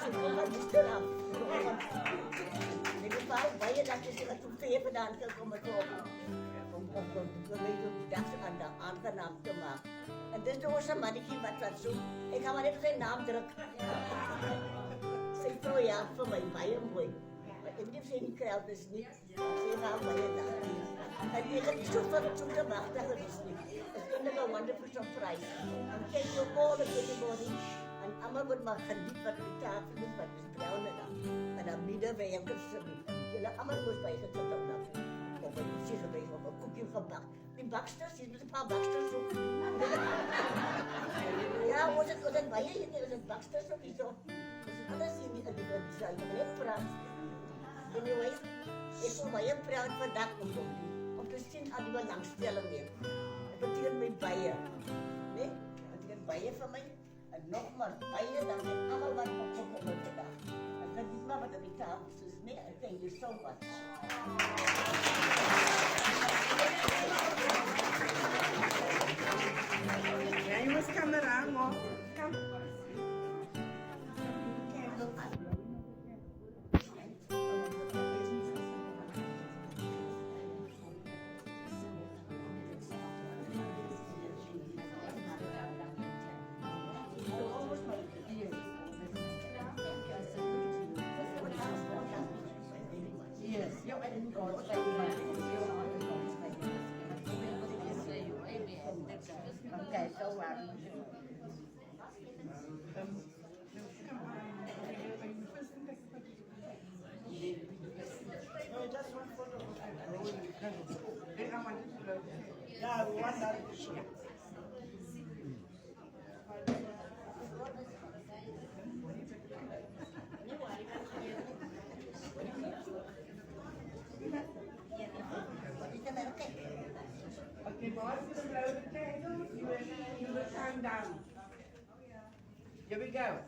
Gusto lang. Di ba? Bayan natin sila tumpaya pa daan ka kumato. Kung medyo dasang ang ka naam tuma. And then doon sa manikibat sa ikaw man ito sa naam darak. Sa ito ya, pa may bayan mo. Hindi sa ini crowd is ni. Sa naam bayan natin. And you can super to back the listening. It's going to be a wonderful surprise. I'm telling you all the good morning. And I'm going to make but the top of the but is brown enough. And I'm neither way I'm concerned. Kila aman mo pa isa sa tabla. Kung si sa bay ko cooking ka back. The Baxter si pa Baxter so. Yeah, was it bayan yun was it Baxter so piso. Ano si ni adigan sa ito para. Anyways, ito bayan proud for that kung Christine adiba lang stella mir. Patigan may bayan. Ne? Patigan bayan fa may normal bayan ang amal man ko da. At nagitna ba dami ta sus me. Thank you so much. Yeah, you must come around mo. Come. Yes, yo I didn't go. Okay, so Just one photo. Yeah, we want that picture. Okay, boys, you will blow the candles, you will turn down. Here we go.